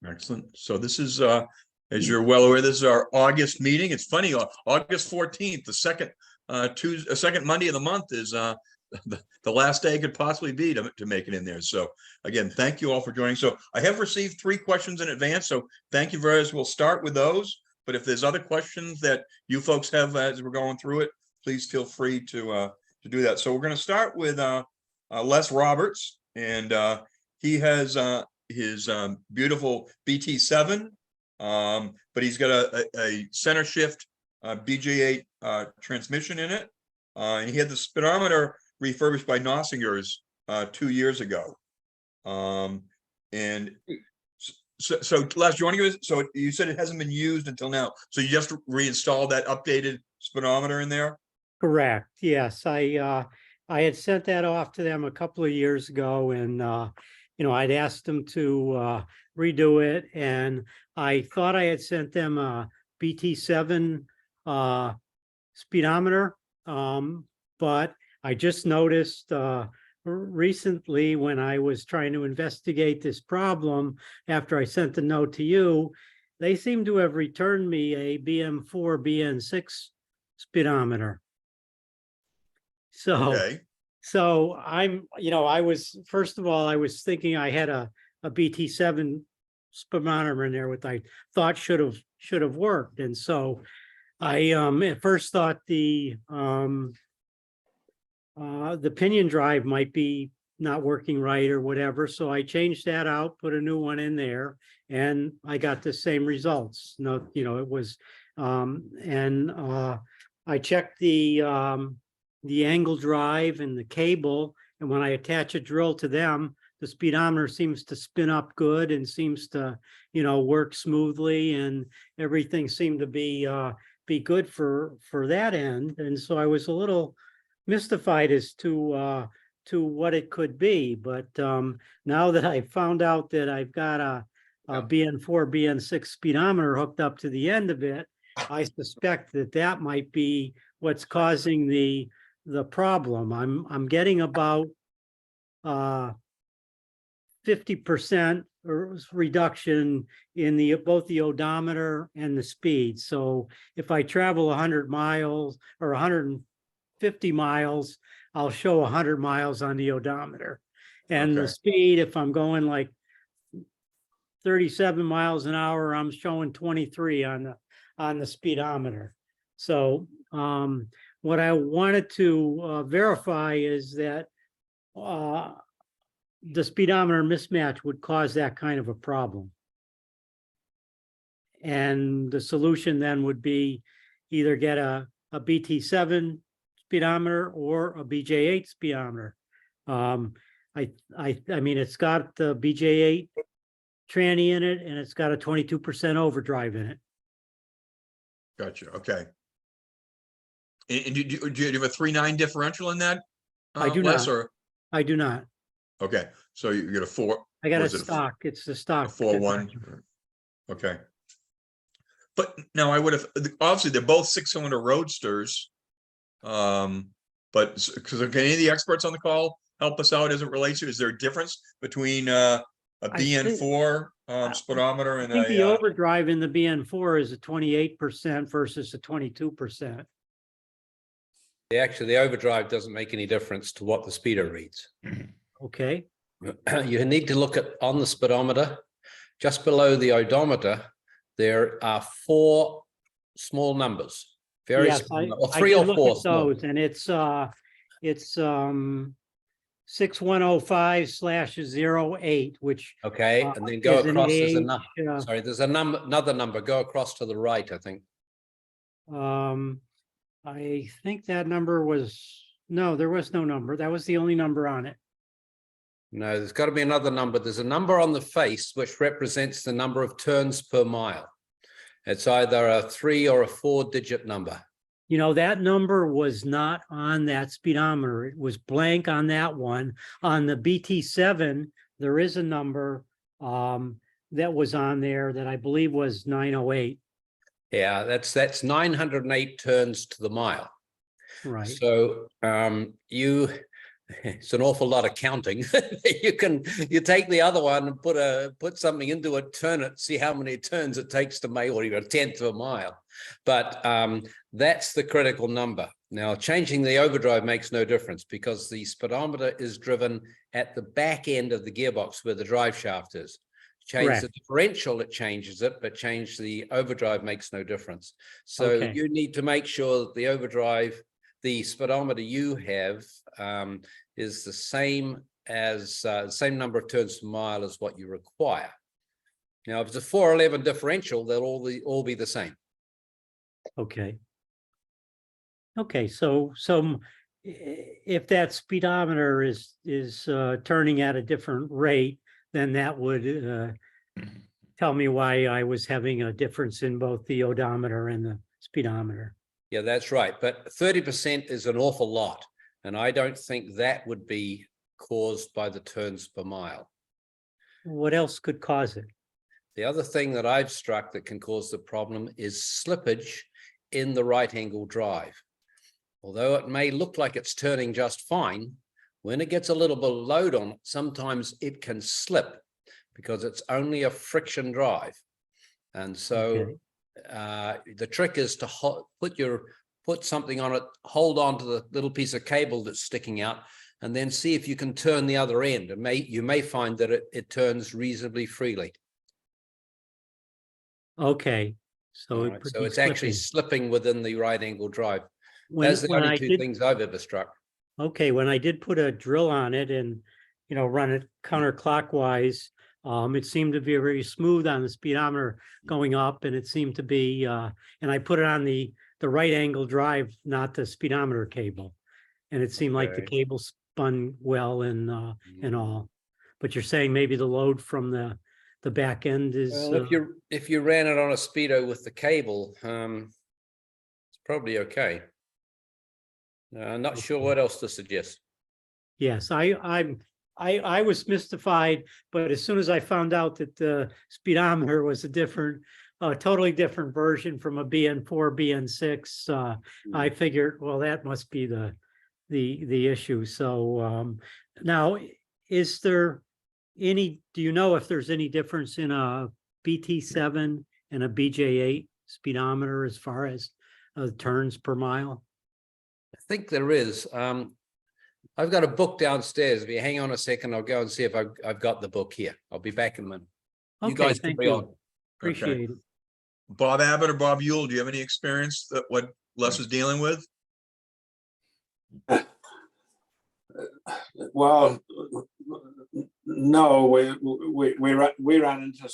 Excellent. So this is, as you're well aware, this is our August meeting. It's funny, August 14th, the second second Monday of the month is the last day it could possibly be to make it in there. So again, thank you all for joining. So I have received 3 questions in advance. So thank you very much. We'll start with those. But if there's other questions that you folks have as we're going through it, please feel free to do that. So we're going to start with Les Roberts, and he has his beautiful BT7, but he's got a center shift BJ8 transmission in it, and he had the speedometer refurbished by Nossinger's 2 years ago. And so Les, do you want to give us, so you said it hasn't been used until now, so you just reinstalled that updated speedometer in there? Correct. Yes, I had sent that off to them a couple of years ago, and I'd asked them to redo it, and I thought I had sent them a BT7 speedometer, but I just noticed recently when I was trying to investigate this problem after I sent the note to you, they seem to have returned me a BM4 BN6 speedometer. So, Okay. so I was, first of all, I was thinking I had a BT7 speedometer in there, which I thought should have worked. And so I at first thought the pinion drive might be not working right or whatever. So I changed that out, put a new one in there, and I got the same results. No, it was, I checked the angle drive and the cable, and when I attach a drill to them, the speedometer seems to spin up good and seems to, work smoothly, and everything seemed to be good for that end. And so I was a little mystified as to what it could be. But now that I found out that I've got a BN4, BN6 speedometer hooked up to the end of it, I suspect that might be what's causing the problem. I'm getting about 50% reduction in both the odometer and the speed. So if I travel 100 miles or 150 miles, I'll show 100 miles on the odometer. And the speed, if I'm going like 37 miles an hour, I'm showing 23 on the speedometer. So what I wanted to verify is that the speedometer mismatch would cause that kind of a problem. And the solution then would be either get a BT7 speedometer or a BJ8 speedometer. I mean, it's got the BJ8 tranny in it, and it's got a 22% overdrive in it. Gotcha. Okay. And do you have a 3.9 differential in that? I do Les, not. or? I do not. Okay, so you get a 4. I got a stock. It's the stock. 4.1. Okay. But now I would have, obviously they're both 6-cylinder roadsters. But because can any of the experts on the call help us out as it relates to, is there a difference between a BN4 speedometer and I think the overdrive in the BN4 is a 28% versus a 22%. Actually, the overdrive doesn't make any difference to what the speedo reads. Okay. You need to look at on the speedometer, just below the odometer, there are 4 small numbers. Very small, or 3 or 4 small. Those, and it's 6105/08, which and then go across. There's a number. Sorry, there's another number. Go across to the right, I think. I think that number was there was no number. That was the only number on it. No, there's got to be another number. There's a number on the face which represents the number of turns per mile. It's either a 3 or a 4-digit number. That number was not on that speedometer. It was blank on that one. On the BT7, there is a number that was on there that I believe was 908. Yeah, that's 908 turns to the mile. Right. So It's an awful lot of counting. You take the other one and put something into it, turn it, see how many turns it takes to make, or even a tenth of a mile. But that's the critical number. Now, changing the overdrive makes no difference because the speedometer is driven at the back end of the gearbox where the drive shaft is. Change the differential, it changes it, but change the overdrive makes no difference. So you need to make sure that the overdrive, the speedometer you have is the same as the same number of turns per mile as what you require. Now, if it's a 411 differential, they'll all be the same. Okay. Okay, so if that speedometer is turning at a different rate, then that would tell me why I was having a difference in both the odometer and the speedometer. Yeah, that's right. But 30% is an awful lot. And I don't think that would be caused by the turns per mile. What else could cause it? The other thing that I've struck that can cause the problem is slippage in the right angle drive. Although it may look like it's turning just fine, when it gets a little bit of load on it, sometimes it can slip because it's only a friction drive. And so the trick is to put something on it, hold on to the little piece of cable that's sticking out, and then see if you can turn the other end. And you may find that it turns reasonably freely. Okay. So, right. So it's actually slipping within the right angle drive. That's the only two things I've ever struck. Okay, when I did put a drill on it and, run it counterclockwise, it seemed to be very smooth on the speedometer going up, and it seemed to be, and I put it on the right angle drive, not the speedometer cable, and it seemed like the cable spun well and all. But you're saying maybe the load from the back end is. Well, if you ran it on a speedo with the cable, it's probably okay. I'm not sure what else to suggest. Yes, I was mystified, but as soon as I found out that the speedometer was a totally different version from a BN4, BN6, I figured, well, that must be the issue. So now, do you know if there's any difference in a BT7 and a BJ8 speedometer as far as turns per mile? I think there is. I've got a book downstairs. If you hang on a second, I'll go and see if I've got the book here. I'll be back in a minute. Okay, you guys can be on. Appreciate it. Bob Abbott or Bob Ewell, do you have any experience that what Les is dealing with? Well, no, we ran into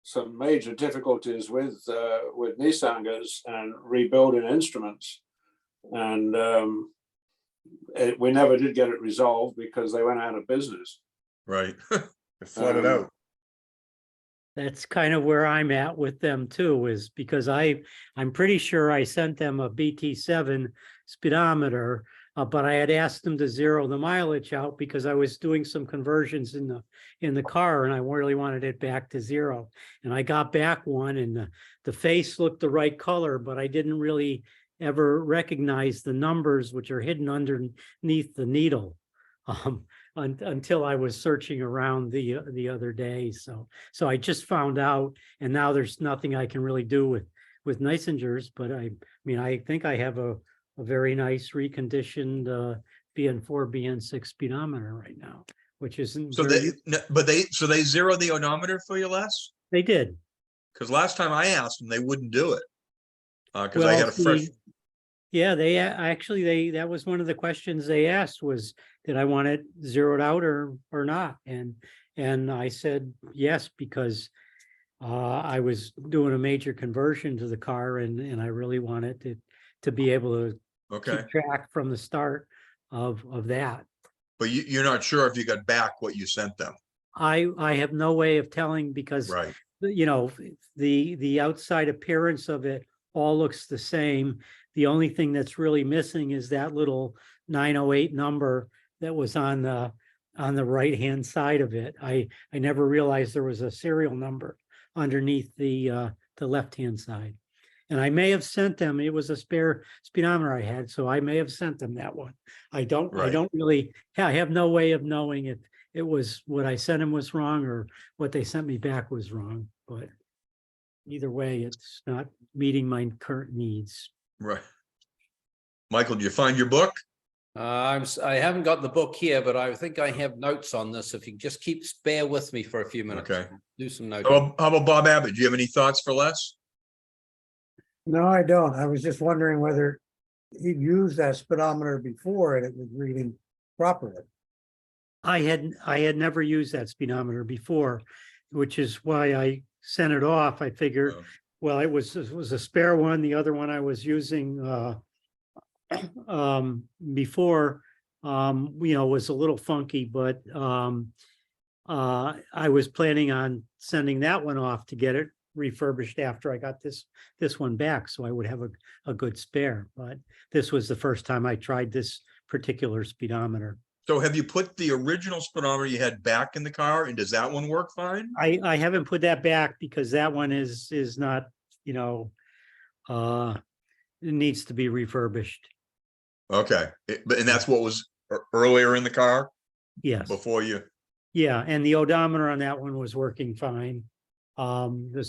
some major difficulties with Nissangers and rebuilding instruments, and we never did get it resolved because they went out of business. Right, it flooded out. That's kind of where I'm at with them too, is because I'm pretty sure I sent them a BT7 speedometer, but I had asked them to zero the mileage out because I was doing some conversions in the car and I really wanted it back to zero. And I got back one and the face looked the right color, but I didn't really ever recognize the numbers which are hidden underneath the needle. Until I was searching around the other day. So I just found out, and now there's nothing I can really do with Nissinger's, but I mean, I think I have a very nice reconditioned BN4, BN6 speedometer right now, which isn't. So they zeroed the odometer for you, Les? They did. Because last time I asked them, they wouldn't do it. Because I had a fresh. Yeah, that was one of the questions they asked was, did I want it zeroed out or not? And I said yes, because I was doing a major conversion to the car and I really wanted to be able to keep track from the start of that. But you're not sure if you got back what you sent them. I have no way of telling because the outside appearance of it all looks the same. The only thing that's really missing is that little 908 number that was on the right hand side of it. I never realized there was a serial number underneath the left hand side. And I may have sent them, it was a spare speedometer I had, so I may have sent them that one. I don't Right. really, I have no way of knowing if it was what I sent them was wrong or what they sent me back was wrong, but either way, it's not meeting my current needs. Right. Michael, did you find your book? I haven't got the book here, but I think I have notes on this. If you just bear with me for a few minutes. Okay. Do some notes. How about Bob Abbott? Do you have any thoughts for Les? No, I don't. I was just wondering whether he'd used that speedometer before and it was reading properly. I had never used that speedometer before, which is why I sent it off. I figured, Oh. well, it was a spare one. The other one I was using before, was a little funky, but I was planning on sending that one off to get it refurbished after I got this one back, so I would have a good spare. But this was the first time I tried this particular speedometer. So have you put the original speedometer you had back in the car, and does that one work fine? I haven't put that back because that one is not, it needs to be refurbished. Okay, and that's what was earlier in the car Yes. before you? Yeah, and the odometer on that one was working fine. The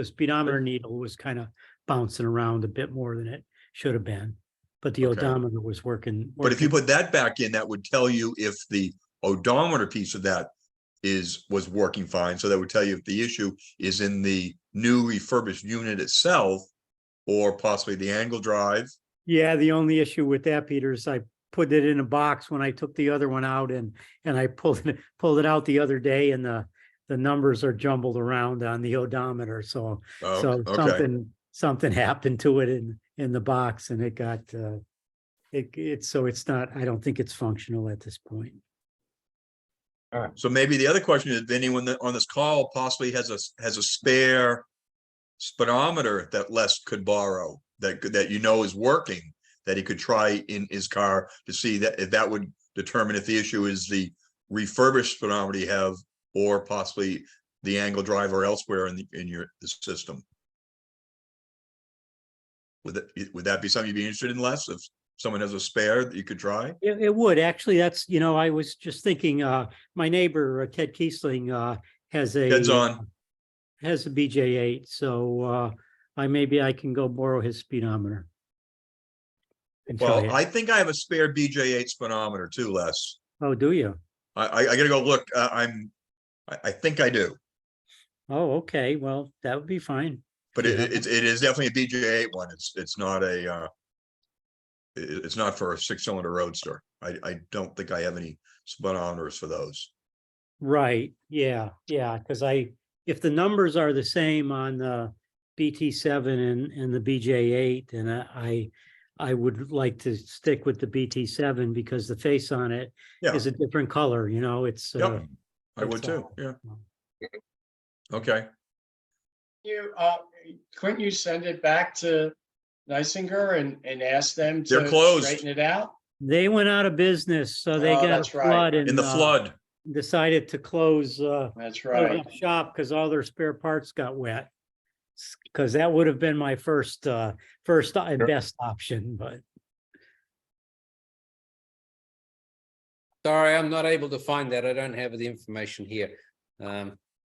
speedometer needle was kind of bouncing around a bit more than it should have been, but the Okay. odometer was working. But if you put that back in, that would tell you if the odometer piece of that was working fine. So that would tell you if the issue is in the new refurbished unit itself, or possibly the angle drive. Yeah, the only issue with that, Peter, is I put it in a box when I took the other one out, and I pulled it out the other day, and the numbers are jumbled around on the odometer. So Oh, okay. something happened to it in the box, and it got so it's not. I don't think it's functional at this point. So maybe the other question is, if anyone that on this call possibly has a spare speedometer that Les could borrow, that is working, that he could try in his car to see that if that would determine if the issue is the refurbished speedometer you have, or possibly the angle drive or elsewhere in the system. Would that be something you'd be interested in, Les? If someone has a spare that you could try? It would actually. That's I was just thinking. My neighbor Ted Kiesling has a BJ8, so maybe I can go borrow his speedometer. Well, I think I have a spare BJ8 speedometer too, Les. Oh, do you? I gotta go look. I think I do, Oh, okay. Well, that would be fine. but Yeah. it is definitely a BJ8 one. It's not it's not for a 6-cylinder roadster. I don't think I have any speedometers for those. Right. Yeah. Yeah. Because if the numbers are the same on the BT7 and the BJ8, and I would like to stick with the BT7 because the face on it Yeah. is a different color. It's. Yep. I would too. Yeah. Okay. Couldn't you send it back to Neisinger and ask them They're to closed. straighten it out? They went out of business, so they Oh, got a that's right. flood and In the flood. decided to close. That's close right. up shop because all their spare parts got wet. Because that would have been my first and best option, but Sorry, I'm not able to find that. I don't have the information here.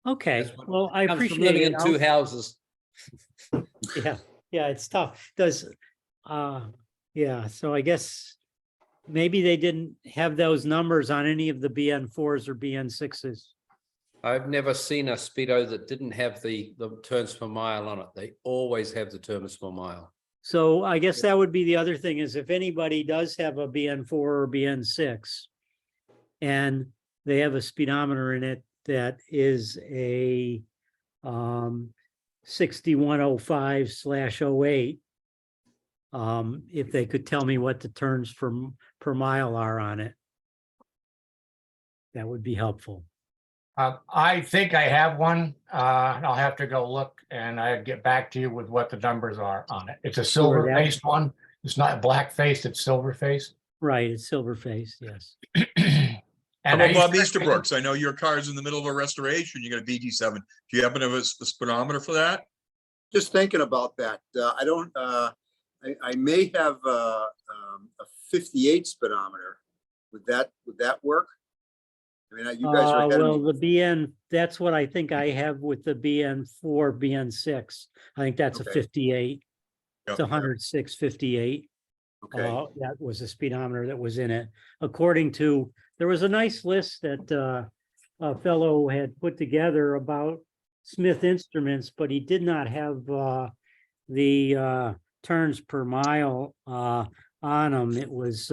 okay. That's what Well, I Comes from appreciate living it. in two houses. Yeah, it's tough. Yeah, so I guess maybe they didn't have those numbers on any of the BN4s or BN6s. I've never seen a Speedo that didn't have the turns per mile on it. They always have the turns per mile. So I guess that would be the other thing, is if anybody does have a BN4 or BN6 and they have a speedometer in it that is a 6105/08, if they could tell me what the turns per mile are on it, that would be helpful. I think I have one. I'll have to go look and I'll get back to you with what the numbers are on it. It's a silver faced one. It's not black faced, it's silver faced. Right, it's silver face, yes. How And about Bob Easterbrooks? I know your car's in the middle of a restoration. You got a BT7. Do you happen to have a speedometer for that? just thinking about that. I don't, I may have a 58 speedometer. Would that work? I mean, you guys are ahead Well, of me. the BN, that's what I think I have with the BN4, BN6. I think that's a Okay. 58. It's Yep. 106, 58. Okay, That was the speedometer that was in it. According to, there was a nice list that a fellow had put together about Smith Instruments, but he did not have the turns per mile on them. It was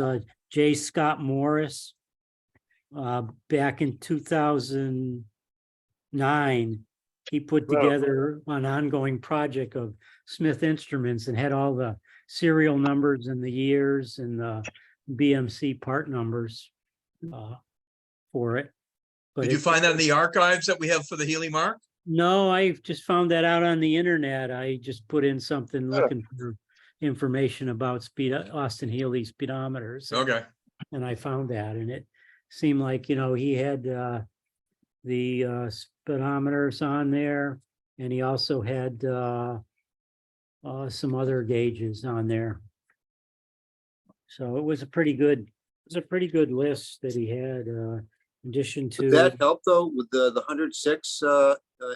J. Scott Morris back in 2009. He put Wow. together an ongoing project of Smith Instruments and had all the serial numbers and the years and the BMC part numbers for it. But Did you find that in the archives that we have for the Healy mark? No, I just found that out on the internet. I just put in something looking for information about Austin-Healey speedometers. Okay. And I found that, and it seemed like, he had the speedometers on there, and he also had some other gauges on there. So it was a pretty good list that he had, in addition to. would that help though? Would the 106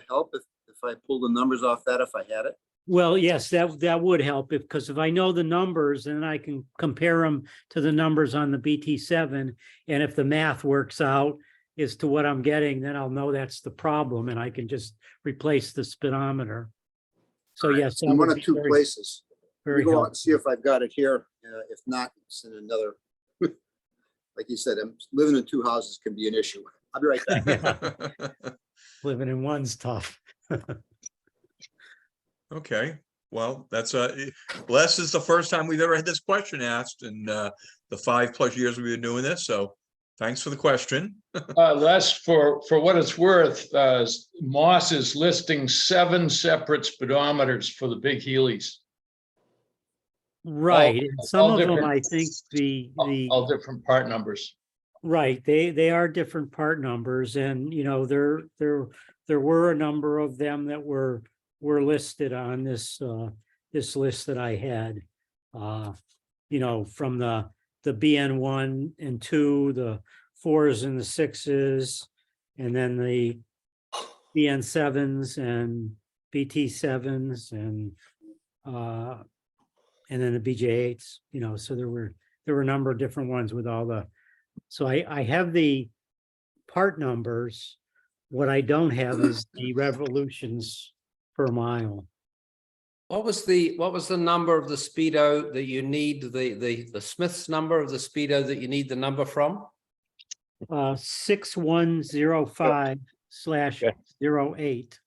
help if I pull the numbers off that if I had it? Well, yes, that would help because if I know the numbers, then I can compare them to the numbers on the BT7. And if the math works out as to what I'm getting, then I'll know that's the problem and I can just replace the speedometer. So yes, that In one would of be two very, places. Let very me go out helpful. and see if I've got it here. If not, it's in another. Like you said, living in two houses can be an issue. I'll be right back. Living in one's tough. Okay, well, that's Les is the first time we've ever had this question asked in the 5+ years we've been doing this. So thanks for the question. Les, for what it's worth, Moss is listing 7 separate speedometers for the big Heelys. Right. And some all of them, different- I think All different part numbers. right, they are different part numbers and, there were a number of them that were listed on this list that I had. From the BN1 and 2, the 4s and the 6s, and then the BN7s and BT7s and then the BJ8s, so there were a number of different ones with all the, so I have the part numbers. What I don't have is the revolutions per mile. What was the number of the speedo that you need, the Smith's number of the speedo that you need the number from? 6105/08.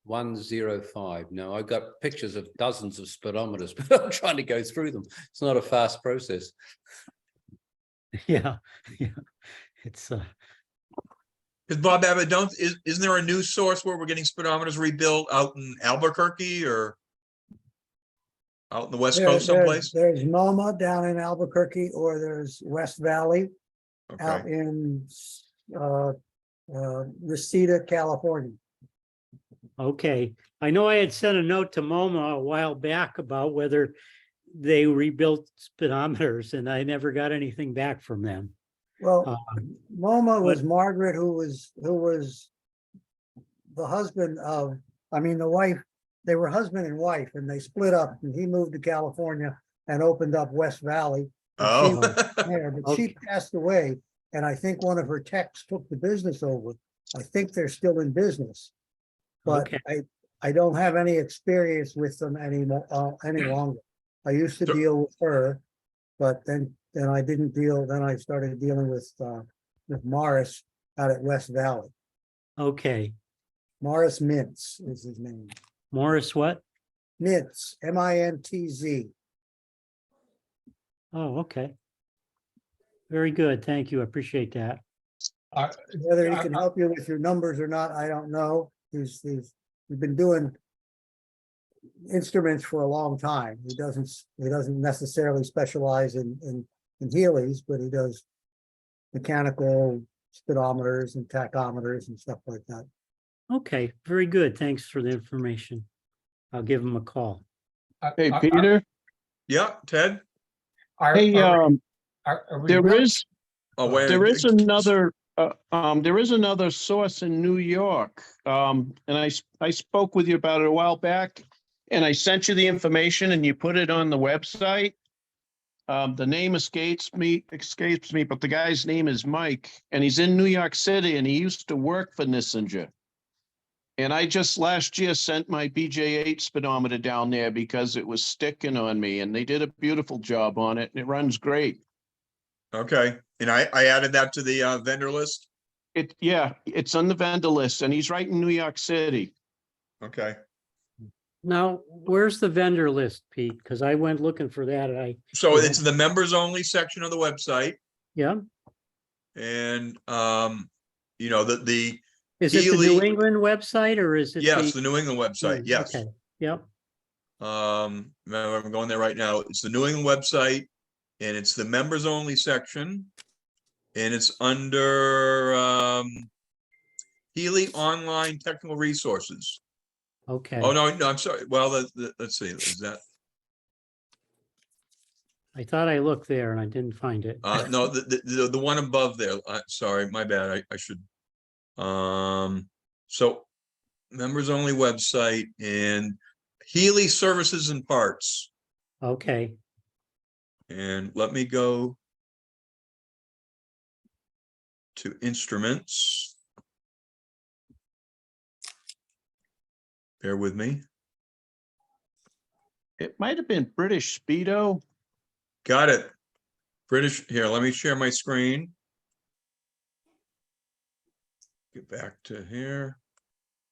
105. No, I've got pictures of dozens of speedometers, but I'm trying to go through them. It's not a fast process. Yeah. It's Because Bob Abbott, isn't there a news source where we're getting speedometers rebuilt out in Albuquerque or out in the West Coast someplace? There's MoMA down in Albuquerque, or there's West Valley out Okay, in Reseda, California. okay. I know I had sent a note to MoMA a while back about whether they rebuilt speedometers and I never got anything back from them. Well, MoMA was Margaret, who was the husband of, the wife. They were husband and wife, and they split up, and he moved to California and opened up West Valley. oh, But she passed away, and I think one of her techs took the business over. I think they're still in business, but Okay. I don't have any experience with them any longer. I used to So- deal with her, but then I didn't deal. Then I started dealing with Morris out at West Valley. Okay. Morris Mintz is his name. Morris what? Mintz, Mintz. Oh, okay. Very good. Thank you. I appreciate that. Whether he can help you with your numbers or not, I don't know. We've been doing instruments for a long time. He doesn't necessarily specialize in Heelys, but he does mechanical speedometers and tachometers and stuff like that. Okay, very good. Thanks for the information. I'll give him a call. Hey, Peter. Yeah, Ted? Hey, there really- is Oh, there is another source in New York. And I spoke with you about it a while back, and I sent you the information and you put it on the website. The name escapes me, but the guy's name is Mike, and he's in New York City, and he used to work for Nissinger. And I just last year sent my BJ8 speedometer down there because it was sticking on me, and they did a beautiful job on it, and it runs great. Okay, and I added that to the vendor list. Yeah, it's on the vendor list, and he's right in New York City. Okay, Now, where's the vendor list, Pete? Because I went looking for that and so it's the members only section of the website, yeah, and you know, the is it the New Healy- England website or is it? yes, the New England website, yes. Okay, yep, Remember, I'm going there right now. It's the New England website, and it's the members only section, and it's under Healy Online Technical Resources. okay. Oh, no, I'm sorry. Well, let's see, is that, I thought I looked there and I didn't find it. no, the one above there, sorry, my bad, I should. So members only website and Healy Services and Parts. Okay, And let me go to instruments. Bear with me. It might have been British Speedo. Got it. British, here, let me share my screen. Get back to here.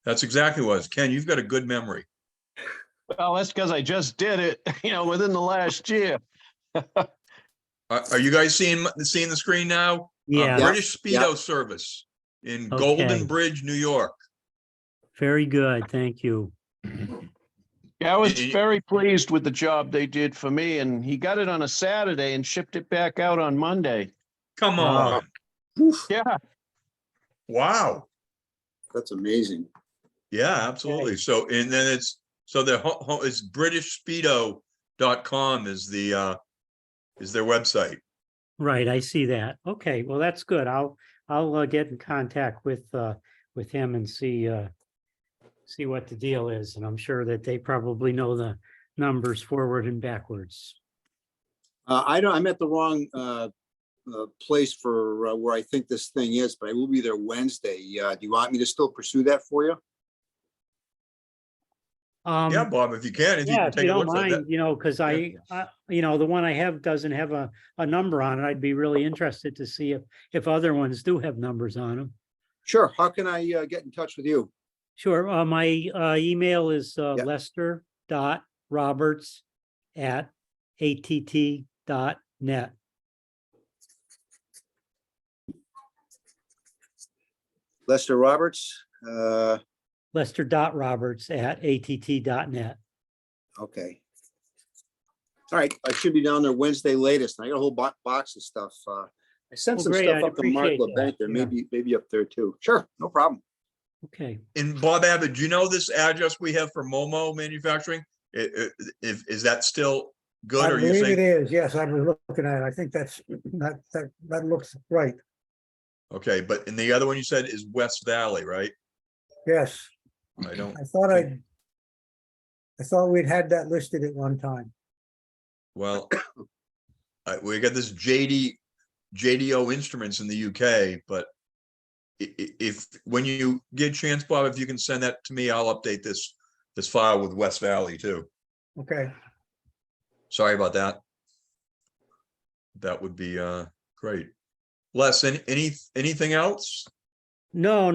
That's exactly what it was. Ken, you've got a good memory. Well, that's because I just did it, within the last year. Are you guys seeing the screen now? yeah, British Yeah. Speedo Service in Okay. Golden Bridge, New York. very good, thank you. Yeah, I was Y- very pleased with the job they did for me, and he got it on a Saturday and shipped it back out on Monday. Come Wow. on. Yeah, Wow. That's amazing. Yeah, absolutely. So, and then it's, so it's britishspeedo.com is is their website. Right, I see that. Okay, well, that's good. I'll get in contact with him and see what the deal is, and I'm sure that they probably know the numbers forward and backwards. I'm at the wrong place for where I think this thing is, but I will be there Wednesday. Do you want me to still pursue that for you? Yeah, Bob, if you can, if you Yeah, can if you take a don't look at that. mind, because I, the one I have doesn't have a number on it. I'd be really interested to see if other ones do have numbers on them. Sure. How can I get in touch with you? Sure, my email is lester.roberts@att.net. Lester Roberts? Lester.roberts@att.net. Okay. All right. I should be down there Wednesday latest. I got a whole box of stuff. I sent Well, some great, stuff I'd up to Mark appreciate LeBanc that, there, yeah. maybe up there too. Sure, no problem. Okay, And Bob Abbott, do you know this address we have for Momo Manufacturing? Is that still good? I Or you believe it saying, is. Yes, I was looking at it. I think that looks right. okay, but in the other one you said is West Valley, right? Yes, I don't, I thought we'd had that listed at one time. well, we got this JDO Instruments in the UK, but if, when you get a chance, Bob, if you can send that to me, I'll update this file with West Valley too. Okay. Sorry about that. That would be great. Les, anything else? no,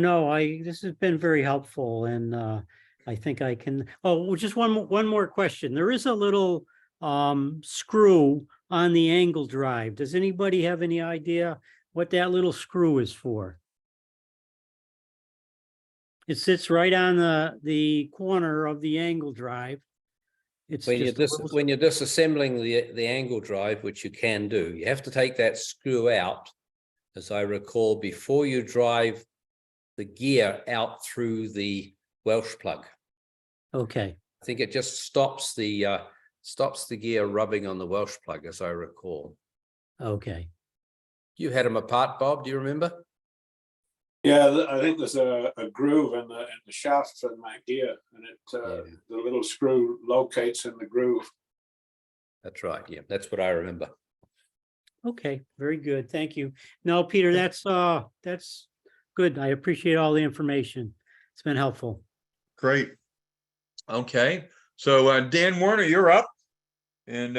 this has been very helpful, and I think I can, just one more question. There is a little screw on the angle drive. Does anybody have any idea what that little screw is for? It sits right on the corner of the angle drive. It's When just a little- when you're disassembling the angle drive, which you can do, you have to take that screw out, as I recall, before you drive the gear out through the Welsh plug. Okay, I think it just stops the gear rubbing on the Welsh plug, as I recall. Okay. You had them apart, Bob, do you remember? Yeah, I think there's a groove in the shaft for that gear, and Yeah. the little screw locates in the groove. That's right, yeah, that's what I remember. Okay, very good. Thank you. No, Peter, that's good. I appreciate all the information. It's been helpful. Great. Okay, so Dan Warner, you're up. And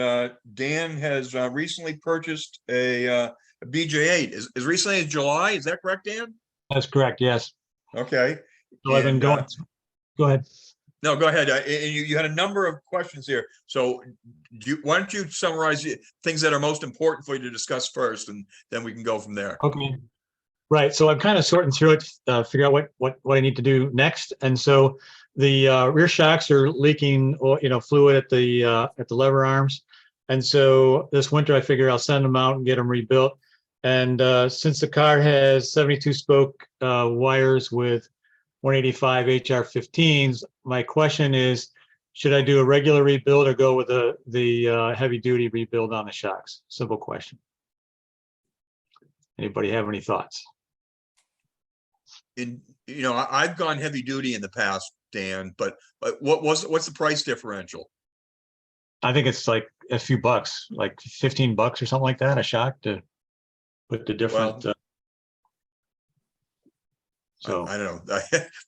Dan has recently purchased a BJ8. As recently as July, is that correct, Dan? That's correct, yes. Okay. So I've been And, going, go ahead. No, go ahead. And you had a number of questions here. So why don't you summarize the things that are most important for you to discuss first, and then we can go from there. Okay. Right, so I'm kind of sorting through it, figure out what I need to do next. And so the rear shocks are leaking, fluid at the lever arms. And so this winter, I figure I'll send them out and get them rebuilt. And since the car has 72 spoke wires with 185 HR15s, my question is, should I do a regular rebuild or go with the heavy duty rebuild on the shocks? Simple question. Anybody have any thoughts? I've gone heavy duty in the past, Dan, but what's the price differential? I think it's like a few bucks, like $15 or something like that, a shock to put the different. So I don't know.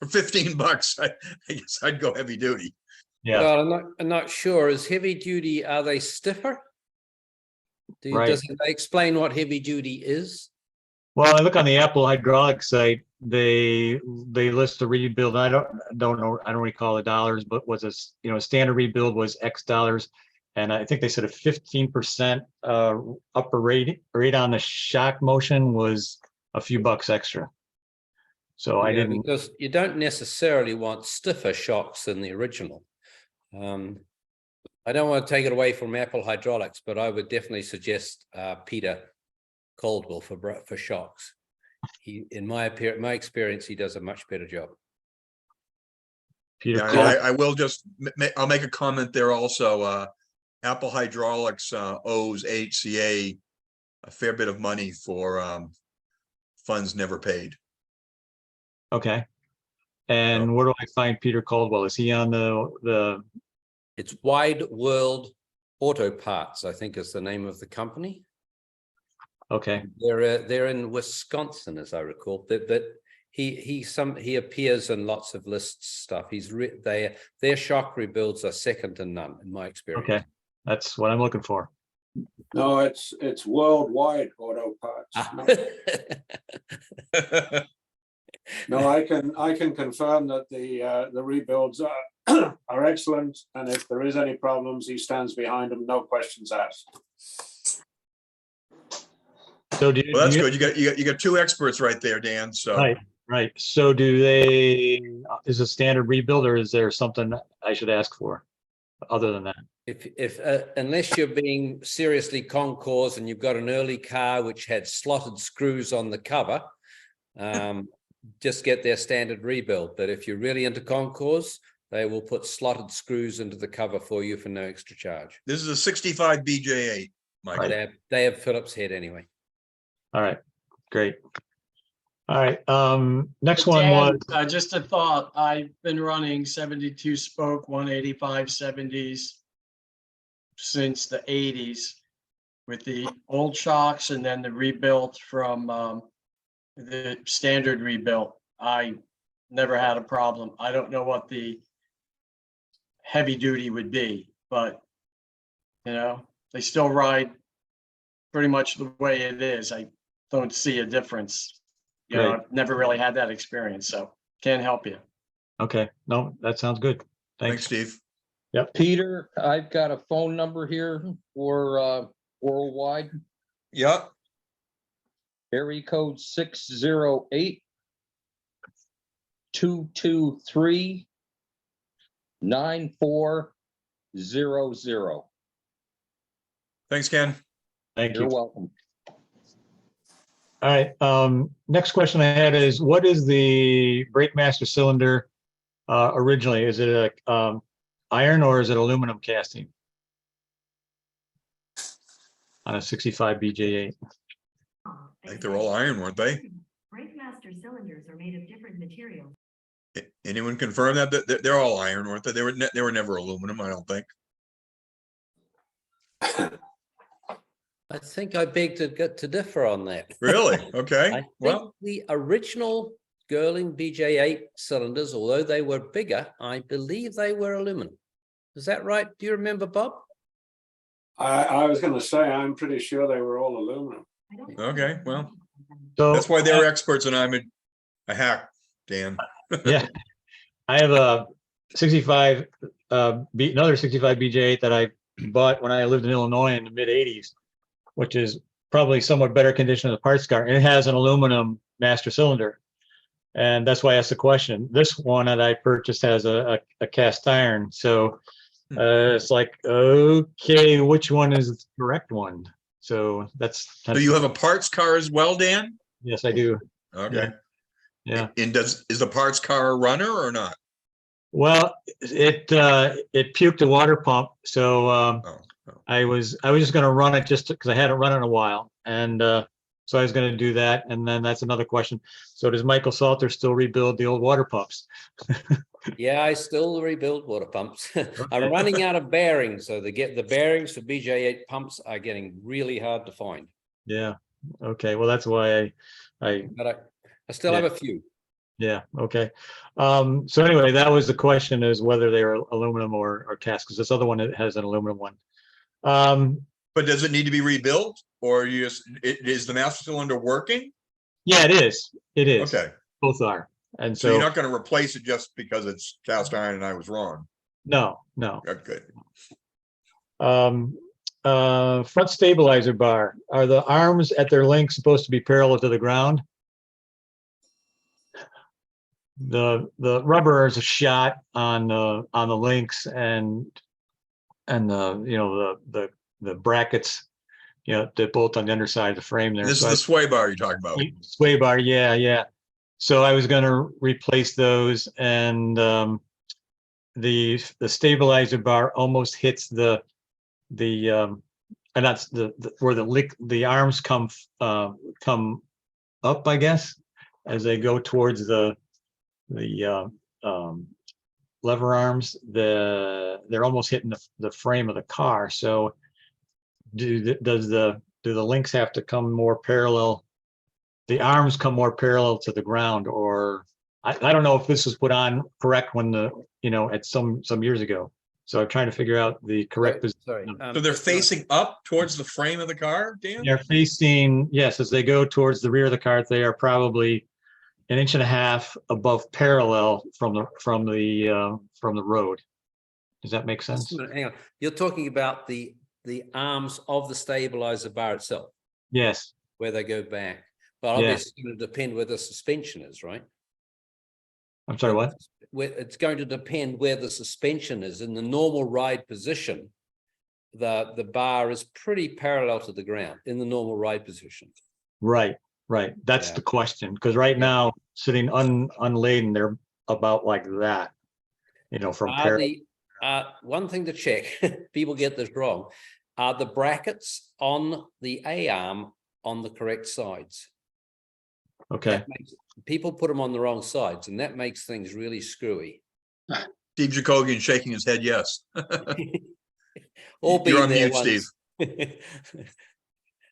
For $15, I guess I'd go heavy duty. yeah, Well, I'm not sure. Is heavy duty, are they stiffer? Right. Does it explain what heavy duty is? well, I look on the Apple hydraulic site. They list the rebuild. I don't know. I don't recall the dollars, but was a standard rebuild was X dollars, and I think they said a 15% upper rate on the shock motion was a few bucks extra. So I didn't. Because you don't necessarily want stiffer shocks than the original. I don't want to take it away from Apple Hydraulics, but I would definitely suggest Peter Caldwell for shocks. In my experience, he does a much better job. Peter Yeah, Cole. I will just, I'll make a comment there also. Apple Hydraulics owes HCA a fair bit of money for funds never paid. Okay. And where do I find Peter Caldwell? Is he on the? It's Wide World Auto Parts, I think is the name of the company. Okay. They're in Wisconsin, as I recall. That he appears in lots of lists stuff. Their shock rebuilds are second to none in my experience. Okay. That's what I'm looking for. No, it's worldwide auto parts. No, I can confirm that the rebuilds are excellent, and if there is any problems, he stands behind them, no questions asked. So Well, that's good. You got two experts right there, Dan. So right. So is a standard rebuild, or is there something I should ask for other than that? If unless you're being seriously concours and you've got an early car which had slotted screws on the cover, just get their standard rebuild. But if you're really into concours, they will put slotted screws into the cover for you for no extra charge. this is a 65 BJ8, Michael. Right. They have Phillips head anyway. All right. Great. All right. Next one Dan, was just a thought. I've been running 72 spoke 185 70s since the 80s with the old shocks and then the rebuilt from the standard rebuilt. I never had a problem. I don't know what the heavy duty would be, but they still ride pretty much the way it is. I don't see a difference. I've never really had that experience, so can't help you. okay. No, that sounds good. Thanks, Thanks. Steve. Yep. Peter, I've got a phone number here for worldwide, Yep. area code 608 223 9400. Thanks, Ken. Thank You're you. welcome. All right. Next question I had is, what is the brake master cylinder originally? Is it a iron or is it aluminum casting? On a 65 BJ8. I think they're all iron, weren't they? Brake master cylinders are made of different materials. Anyone confirm that? They're all iron, weren't they? They were never aluminum, I don't think. I think I beg to differ on that. Really? I Okay. think Well, the original Girling BJ8 cylinders, although they were bigger, I believe they were aluminum. Is that right? Do you remember, Bob? I was going to say, I'm pretty sure they were all aluminum. okay. Well, So that's why they're experts and I'm a hack, Dan. yeah, I have a 65 another 65 BJ8 that I bought when I lived in Illinois in the mid 80s, which is probably somewhat better condition of the parts car, and it has an aluminum master cylinder, and that's why I asked the question. This one that I purchased has a cast iron, so it's like, okay, which one is the correct one? So that's So you have a parts car as well, Dan? yes, I do. Okay. Yeah. And is the parts car a runner or not? Well, it puked a water pump, so I was just going to run it just because I hadn't run it in a while, and so I was going to do that. And then that's another question. So does Michael Salter still rebuild the old water pumps? Yeah, I still rebuild water pumps. I'm running out of bearings, so the bearings for BJ8 pumps are getting really hard to find. Yeah. Okay. Well, that's why But I still have a few. Yeah. Okay. So anyway, that was the question, is whether they are aluminum or cast, because this other one has an aluminum one. But does it need to be rebuilt, or is the master cylinder working? Yeah, it is. It is. Okay. Both are. And So you're so not going to replace it just because it's cast iron and I was wrong. no. Good. Front stabilizer bar. Are the arms at their links supposed to be parallel to the ground? The rubber is a shot on the links, and the brackets, that bolt on the underside of the frame there. This So is the sway bar you're talking about. sway bar, yeah. So I was going to replace those, and the stabilizer bar almost hits and that's where the arms come up, I guess, as they go towards the lever arms. They're almost hitting the frame of the car. So do the links have to come more parallel? The arms come more parallel to the ground, or I don't know if this was put on correct when at some years ago. So I'm trying to figure out the correct position. Sorry. So they're facing up towards the frame of the car, Dan? They're facing, yes, as they go towards the rear of the car, they are probably 1.5 inches above parallel from the road. Does that make sense? Hang on. You're talking about the arms of the stabilizer bar itself, Yes. where they go back. But obviously it's going to depend where the suspension is, right? I'm sorry, what? It's going to depend where the suspension is. In the normal ride position, the bar is pretty parallel to the ground in the normal ride position. Right. That's the question, because right now, sitting unladen, they're about like that, from one thing to check, people get this wrong. Are the brackets on the A-arm on the correct sides? Okay. People put them on the wrong sides, and that makes things really screwy. Steve Jacobian shaking his head yes. Or You're on there mute, Steve.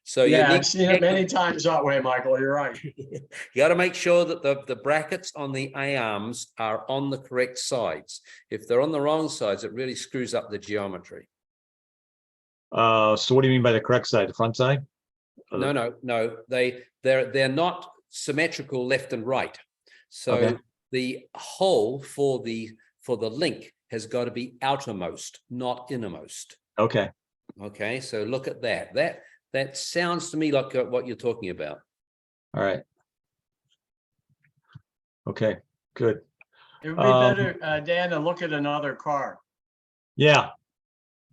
So Yeah, you I've seen it many times that way, Michael. You're right. You got to make sure that the brackets on the A-arms are on the correct sides. If they're on the wrong sides, it really screws up the geometry. So what do you mean by the correct side? The front side? No. They're not symmetrical left and right. So Okay. the hole for the link has got to be outermost, not innermost. Okay. Okay, so look at that. That sounds to me like what you're talking about. All right. Okay, good. It would be better, Dan, to look at another car. Yeah.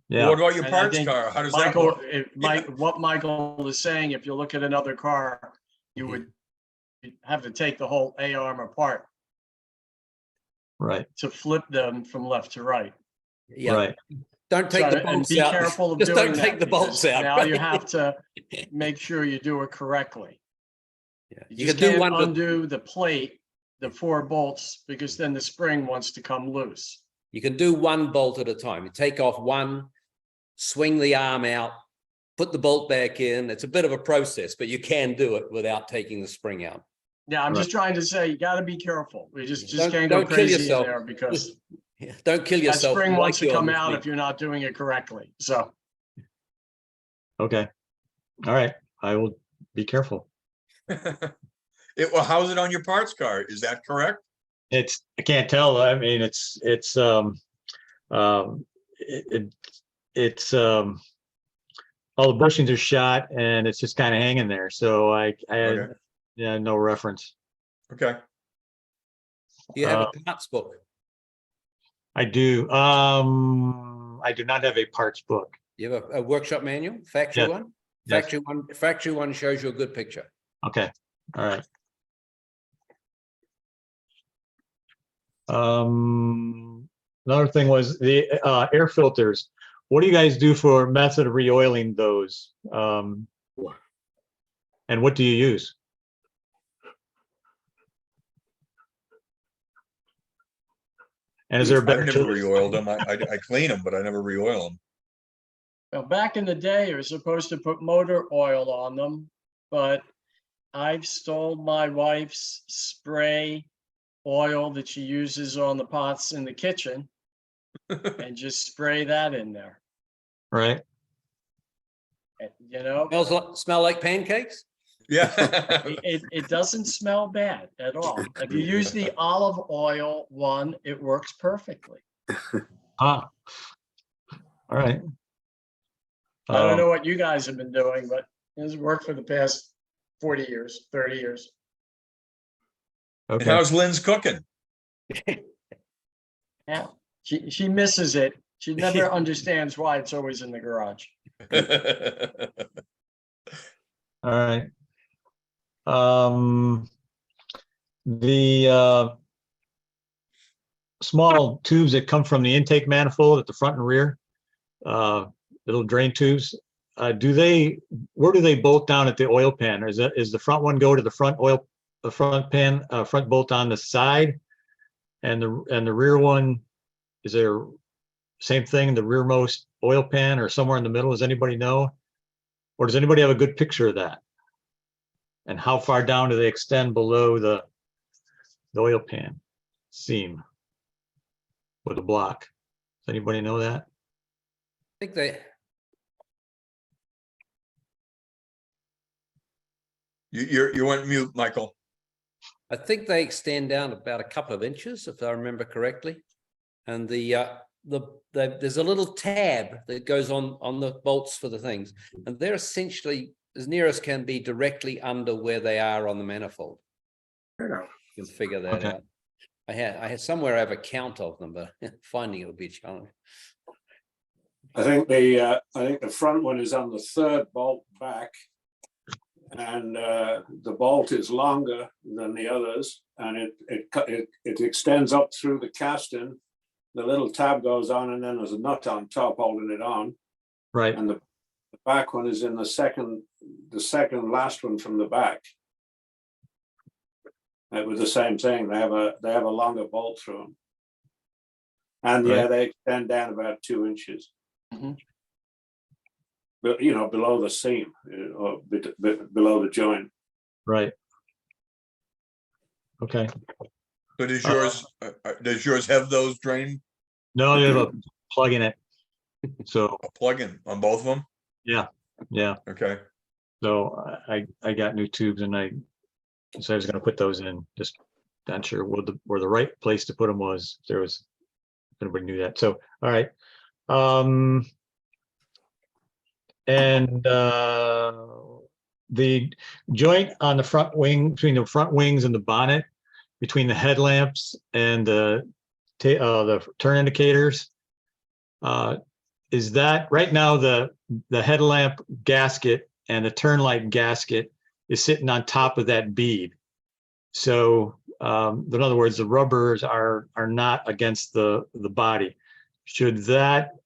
What about your And I parts think car? How does Michael, that work? what Michael is saying, if you look at another car, you would have to take the whole A-arm apart Right. to flip them from left to right. Yeah. Right. Don't take the And bolts be out. careful of Just doing don't that, take the bolts because out. now you right? have to make sure you do it correctly. Yeah. You You just can do can't one. undo the plate, the 4 bolts, because then the spring wants to come loose. You can do one bolt at a time. You take off one, swing the arm out, put the bolt back in. It's a bit of a process, but you can do it without taking the spring out. Yeah, I'm Right. just trying to say, you got to be careful. We just Don't- can't go don't kill crazy in yourself. there, because Yeah, don't kill that yourself. spring wants like to you come on out me. if you're not doing it correctly. So Okay. All right. I will be careful. Well, how's it on your parts card? Is that correct? I can't tell. I mean, it's all the bushings are shot and it's just kind of hanging there. So I had, Okay. yeah, no reference. Okay. Do you have a parts book? I do. I do not have a parts book. You have a workshop manual, factory Yes. one? Yes. Factory one shows you a good picture. Okay. All right. Another thing was the air filters. What do you guys do for method of re-oiling those? And what do you use? And is there a I've better never tool? re-oiled them. I clean them, but I never re-oil them. well, back in the day, you were supposed to put motor oil on them, but I've stole my wife's spray oil that she uses on the pots in the kitchen and just spray that in there. Right. And, you know, Smell like pancakes? Yeah. it doesn't smell bad at all. If you use the olive oil one, it works perfectly. Ah. All right. I don't know what you guys have been doing, but it's worked for the past 40 years, 30 years. And Okay. how's Lynn's cooking? Yeah, she misses it. She never understands why it's always in the garage. All right. The small tubes that come from the intake manifold at the front and rear, little drain tubes, where do they bolt down at the oil pan? Or is the front one go to the front front pan, front bolt on the side? And the rear one, is there same thing, the rearmost oil pan or somewhere in the middle? Does anybody know? Or does anybody have a good picture of that? And how far down do they extend below the oil pan seam with a block? Does anybody know that? I think they, You went mute, Michael. I think they extend down about a couple of inches, if I remember correctly. And there's a little tab that goes on the bolts for the things, and they're essentially as near as can be directly under where they are on the manifold. You can figure that Okay. out. I had somewhere I have a count of them, but finding it will be a challenge. I think the front one is on the 3rd bolt back, and the bolt is longer than the others, and it extends up through the casting. The little tab goes on, and then there's a nut on top holding it on. Right. And the back one is in the second last one from the back. It was the same thing. They have a longer bolt through them, and yeah, Right. they extend down about 2 inches. Mhm. But below the seam, or below the joint. Right. Okay. So does yours have those drain No, you have a plug in it. So, plug-in on both of them? yeah. Okay. So I got new tubes and I was gonna put those in, just not sure where the right place to put them was. If there was, if anybody knew that. So, all right. And the joint on the front wing, between the front wings and the bonnet, between the headlamps and the turn indicators, is that right now the headlamp gasket and the turn light gasket is sitting on top of that bead. So in other words, the rubbers are not against the body. should that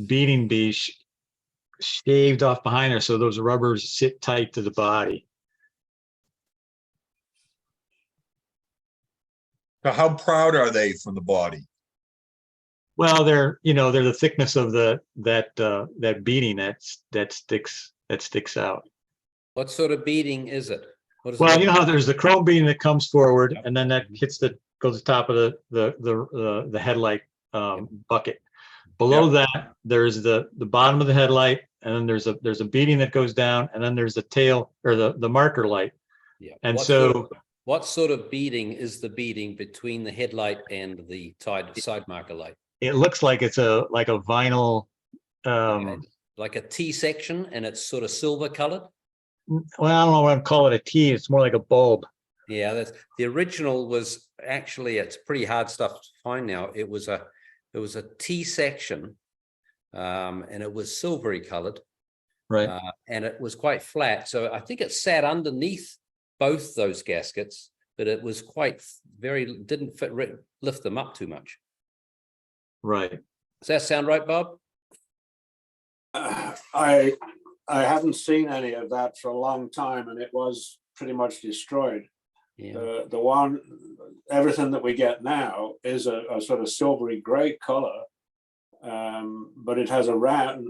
beading be shaved off behind her so those rubbers sit tight to the body? So how proud are they from the body? Well, they're the thickness of that beading that sticks out. What sort of beading is it? What is Well, it? you know how there's the chrome beading that comes forward and then that goes to the top of the headlight bucket. Below that, there's the bottom of the headlight, and then there's a beading that goes down, and then there's the tail or the marker light. Yeah. And What sort of beading is the beading between the headlight and the side marker light? it looks like it's like a vinyl. Like a T section, and it's sort of silver colored. Well, I don't know what I'd call it a T. It's more like a bulb. Yeah, that's the original was actually, it's pretty hard stuff to find now. It was a T section, and it was silvery colored. Right. And it was quite flat. So I think it sat underneath both those gaskets, but it was didn't lift them up too much. Right. Does that sound right, Bob? I haven't seen any of that for a long time, and it was pretty much destroyed. Yeah. The one, everything that we get now is a sort of silvery gray color, but it has a round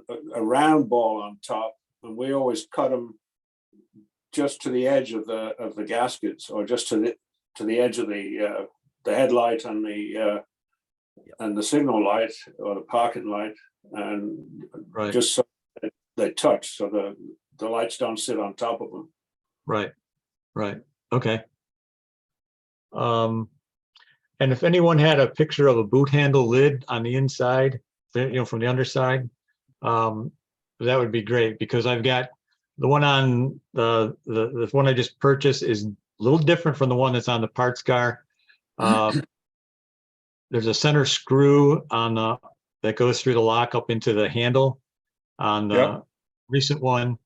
ball on top, and we always cut them just to the edge of the gaskets, or just to the edge of the headlight and the signal light or the parking light, and just so they touch, so the lights don't sit on top of them. Right. Okay. And if anyone had a picture of a boot handle lid on the inside, from the underside, that would be great, because I've got the one on the one I just purchased is a little different from the one that's on the parts car. There's a center screw on that goes through the lock up into the handle on the recent one,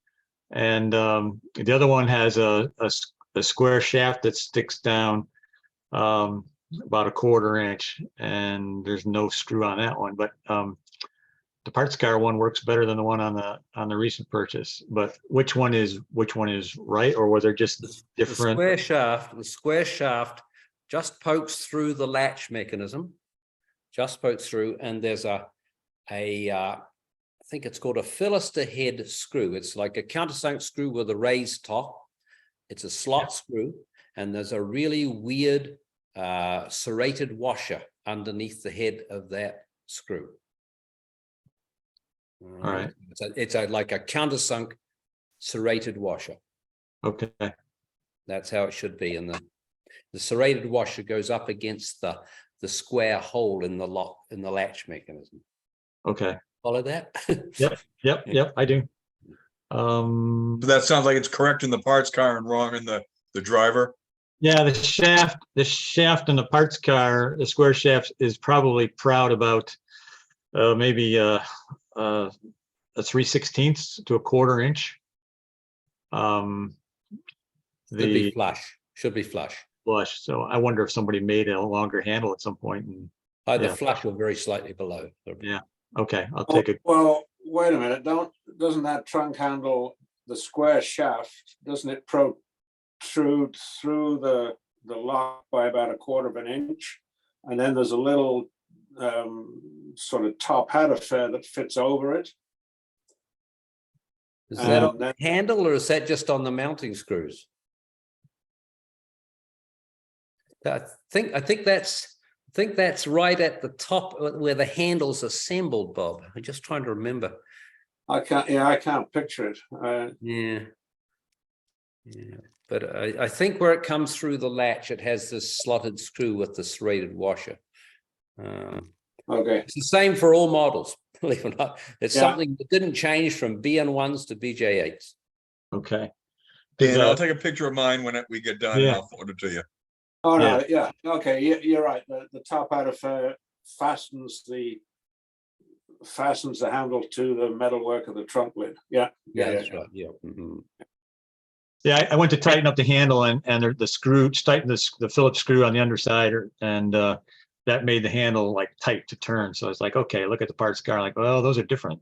and the other one has a square shaft that sticks down about 1/4 inch, and there's no screw on that one. But the parts car one works better than the one on the recent purchase. But which one is right, or were there just different? The square shaft just pokes through the latch mechanism, and there's I think it's called a Philister head screw. It's like a countersunk screw with a raised top. It's a slot screw, and there's a really weird serrated washer underneath the head of that screw. All right. It's like a countersunk serrated washer. Okay. That's how it should be. And the serrated washer goes up against the square hole in the lock, in the latch mechanism. Okay. Follow that? Yep, I do. So that sounds like it's correct in the parts car and wrong in the driver. Yeah, the shaft in the parts car, the square shaft, is probably proud about maybe a 3/16 to 1/4 inch. Should be flush. Flush. So I wonder if somebody made a longer handle at some point. And, either flush or very slightly below. Yeah. Okay, I'll take it. Well, wait a minute. Doesn't that trunk handle, the square shaft, doesn't it protrude through the lock by about 1/4 inch? And then there's a little sort of top hat affair that fits over it. Is that on the handle, or is that just on the mounting screws? I think that's right at the top where the handle's assembled, Bob. I'm just trying to remember. I can't picture it. Yeah. But I think where it comes through the latch, it has this slotted screw with the serrated washer. Okay. It's the same for all models, believe it or not. It's something that didn't change from BN1s to BJ8s. Okay. Dan, I'll take a picture of mine when we get done, and I'll forward it to you. Oh, no, okay, you're right. The top hat affair fastens the handle to the metalwork of the trunk lid. Yeah, that's right. Yeah. Mm-hmm. Yeah, I went to tighten up the handle, and the screw, tighten the Phillips screw on the underside, and that made the handle like tight to turn. So I was like, okay, look at the parts car, like, well, those are different.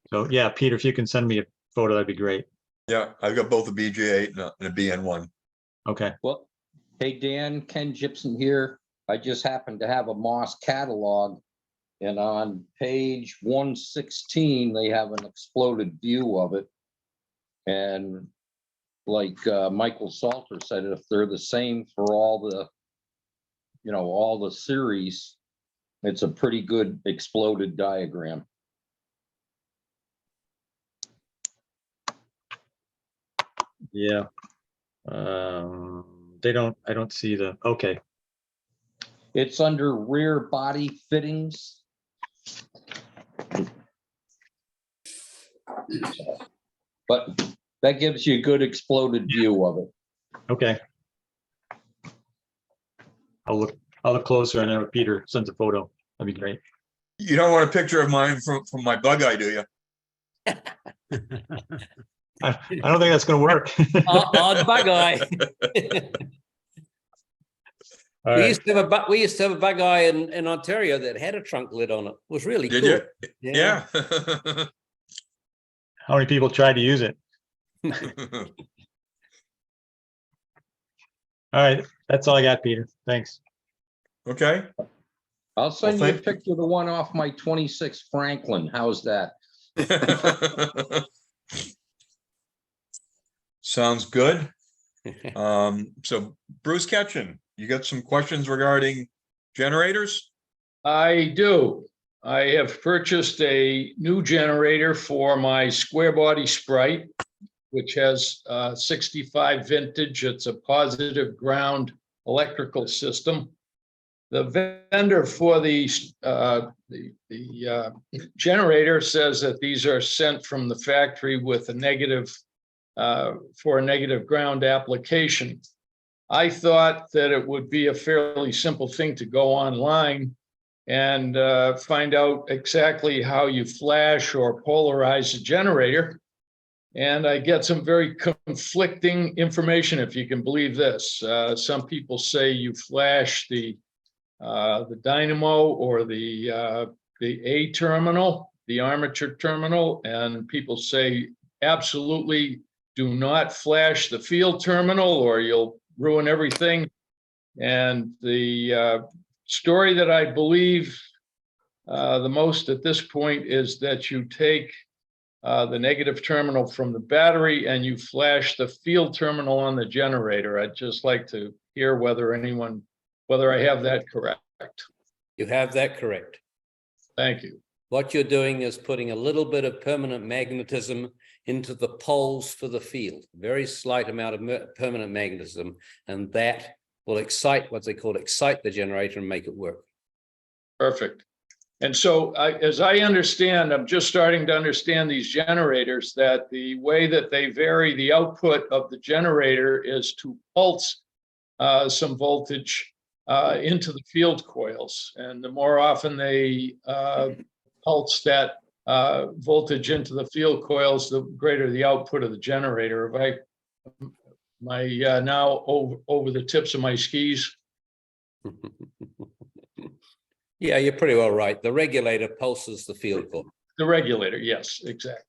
So yeah, Peter, if you can send me a photo, that'd be great. Yeah, I've got both a BJ8 and a BN1. Okay. Well, hey, Dan, Ken Gibson here. I just happen to have a Moss catalog. And on page 116, they have an exploded view of it. And like Michael Salter said, if they're the same for all the, all the series, it's a pretty good exploded diagram. Yeah. I don't see the, okay. It's under rear body fittings. But that gives you a good exploded view of it. Okay. I'll look closer and then if Peter sends a photo. That'd be great. You don't want a picture of mine from my bug eye, do you? I don't think that's gonna work. Odd bug eye. All We right. used to have a bug eye in Ontario that had a trunk lid on it. It was really Did cool. you? Yeah. How many people tried to use it? All right, that's all I got, Peter. Thanks. Okay. I'll send you a thank- picture of the one off my 26 Franklin. How's that? Sounds good. So Bruce Ketchen, you got some questions regarding generators? I do. I have purchased a new generator for my square body Sprite, which has 65 vintage. It's a positive ground electrical system. The vendor for the generator says that these are sent from the factory with a negative for a negative ground application. I thought that it would be a fairly simple thing to go online and find out exactly how you flash or polarize a generator. And I get some very conflicting information, if you can believe this. Some people say you flash the dynamo or the A terminal, the armature terminal, and people say absolutely do not flash the field terminal or you'll ruin everything. And the story that I believe the most at this point is that you take the negative terminal from the battery and you flash the field terminal on the generator. I'd just like to hear whether I have that correct. You have that correct. Thank you. What you're doing is putting a little bit of permanent magnetism into the poles for the field, very slight amount of permanent magnetism, and that will excite what they call excite the generator and make it work. Perfect. And so as I understand, I'm just starting to understand these generators, that the way that they vary the output of the generator is to pulse some voltage into the field coils. And the more often they pulse that voltage into the field coils, the greater the output of the generator. If I now over the tips of my skis. Yeah, you're pretty well right. The regulator pulses the field coil. The regulator, yes, exactly.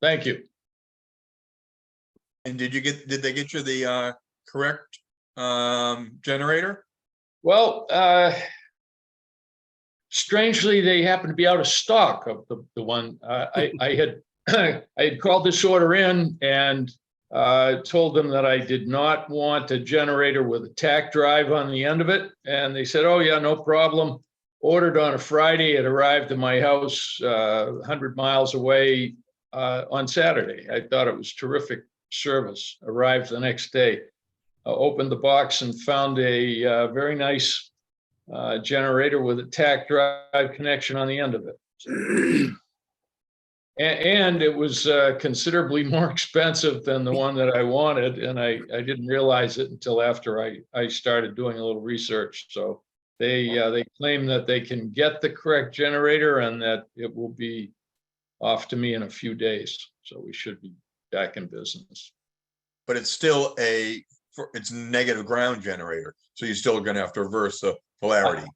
Thank you. And did they get you the correct generator? Well, strangely, they happen to be out of stock of the one. I had I had called this order in and told them that I did not want a generator with a tack drive on the end of it. And they said, oh yeah, no problem. Ordered on a Friday, it arrived at my house 100 miles away on Saturday. I thought it was terrific service. Arrived the next day. Opened the box and found a very nice generator with a tack drive connection on the end of it. And it was considerably more expensive than the one that I wanted. And I didn't realize it until after I started doing a little research. So they claim that they can get the correct generator and that it will be off to me in a few days. So we should be back in business. But it's still it's negative ground generator. So you're still going to have to reverse the polarity.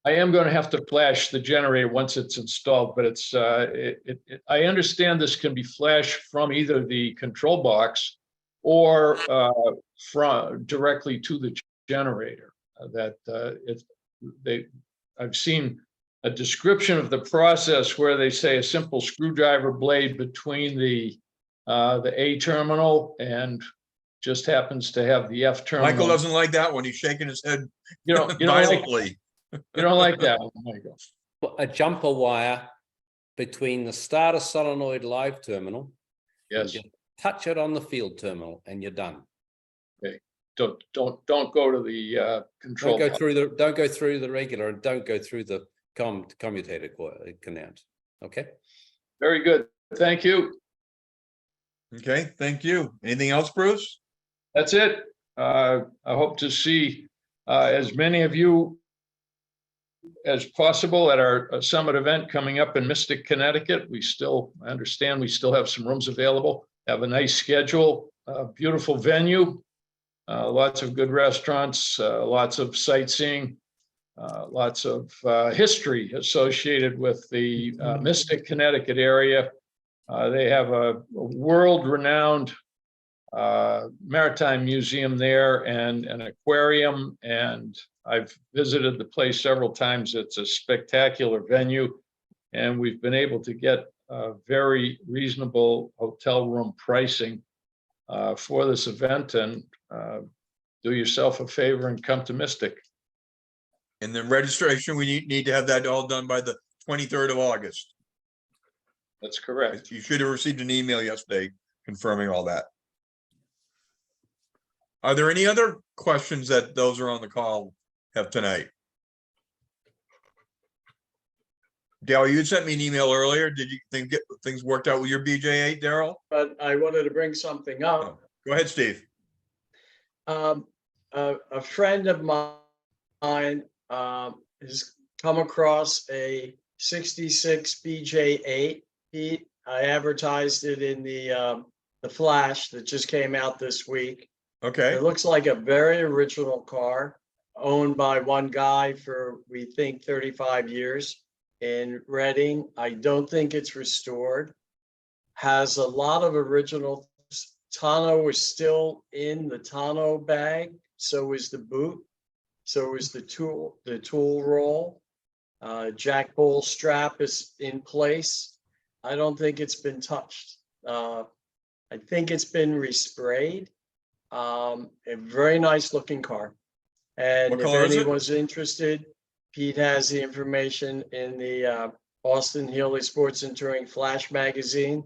I am going to have to flash the generator once it's installed, but it's, I understand this can be flashed from either the control box or from directly to the generator. I've seen a description of the process where they say a simple screwdriver blade between the A terminal and just happens to have the F terminal. Michael doesn't like that one. He's shaking his head You don't like, violently. you don't like that one, Michael. A jumper wire between the starter solenoid live terminal. Yes. You touch it on the field terminal and you're done. Don't go to the control. Don't go through the regular, and don't go through the commutator connect. Okay. Very good. Thank you. Okay, thank you. Anything else, Bruce? That's it. I hope to see as many of you as possible at our summit event coming up in Mystic, Connecticut. I understand we still have some rooms available. Have a nice schedule, beautiful venue, lots of good restaurants, lots of sightseeing, lots of history associated with the Mystic, Connecticut area. They have a world-renowned maritime museum there and an aquarium, and I've visited the place several times. It's a spectacular venue, and we've been able to get very reasonable hotel room pricing for this event. And do yourself a favor and come to Mystic. And the registration, we need to have that all done by the 23rd of August. That's correct. You should have received an email yesterday confirming all that. Are there any other questions that those are on the call have tonight? Daryl, you sent me an email earlier. Did you get things worked out with your BJ8, Daryl? But I wanted to bring something up. Go ahead, Steve. A friend of mine has come across a 66 BJ8. I advertised it in the Flash that just came out this week. Okay. It looks like a very original car owned by one guy for, we think, 35 years in Reading. I don't think it's restored. Has a lot of original. Tonneau is still in the tonneau bag. So is the boot. So is the tool roll. Jack bull strap is in place. I don't think it's been touched. I think it's been resprayed. A very nice looking car. And if anyone's interested, Pete has the information in the Austin-Healey Sports and Touring Flash magazine.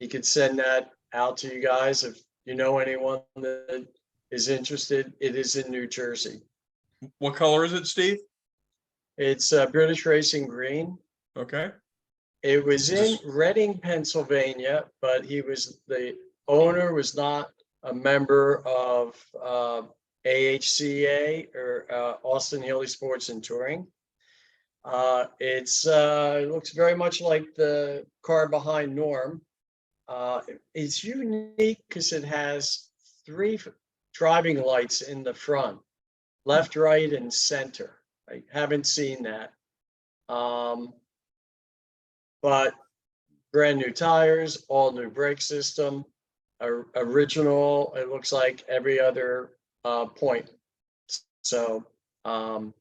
He could send that out to you guys if you know anyone that is interested. It is in New Jersey. What color is it, Steve? It's British Racing Green. Okay. It was in Reading, Pennsylvania, but the owner was not a member of AHCA or Austin-Healey Sports and Touring. It looks very much like the car behind Norm. It's unique because it has 3 driving lights in the front, left, right, and center. I haven't seen that. But brand new tires, all new brake system, original. It looks like every other point. So, as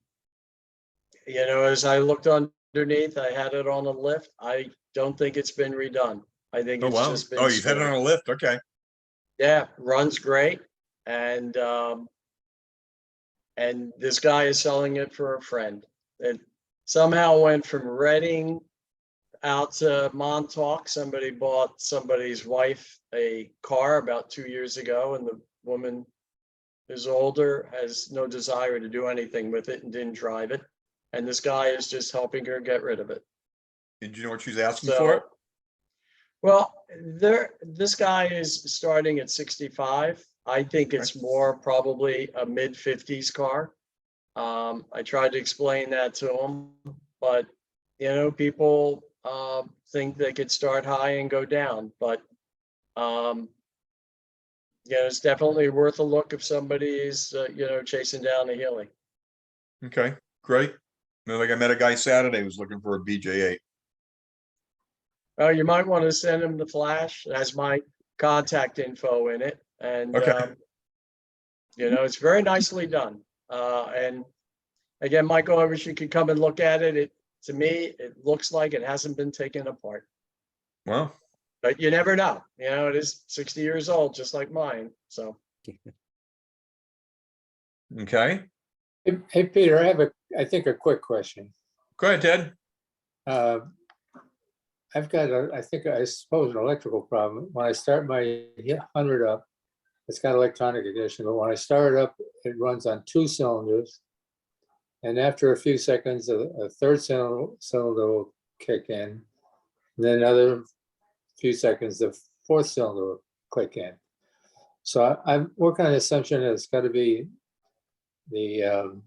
I looked underneath, I had it on a lift. I don't think it's been redone. I think it's just been. Oh, you've had it on a lift. Okay. Yeah, runs great. And this guy is selling it for a friend. It somehow went from Reading out to Montauk. Somebody bought somebody's wife a car about 2 years ago, and the woman is older, has no desire to do anything with it and didn't drive it. And this guy is just helping her get rid of it. Did you know what she's asking for it? Well, this guy is starting at 65. I think it's more probably a mid-50s car. I tried to explain that to him, but people think they could start high and go down. But it's definitely worth a look if somebody is chasing down a Healey. Okay, great. Like I met a guy Saturday who was looking for a BJ8. You might want to send him the flash. It has my contact info in it. And, Okay. it's very nicely done. And again, Michael, I wish you could come and look at it. To me, it looks like it hasn't been taken apart, Well, but you never know. It is 60 years old, just like mine. So. okay. Hey, Peter, I have I think a quick question. Go ahead, Ted. I've got I suppose an electrical problem. When I start my 100 up, it's got electronic ignition, but when I start it up, it runs on 2 cylinders. And after a few seconds, a third cylinder will kick in. And then another few seconds, the fourth cylinder will click in. So I'm working on the assumption that it's got to be the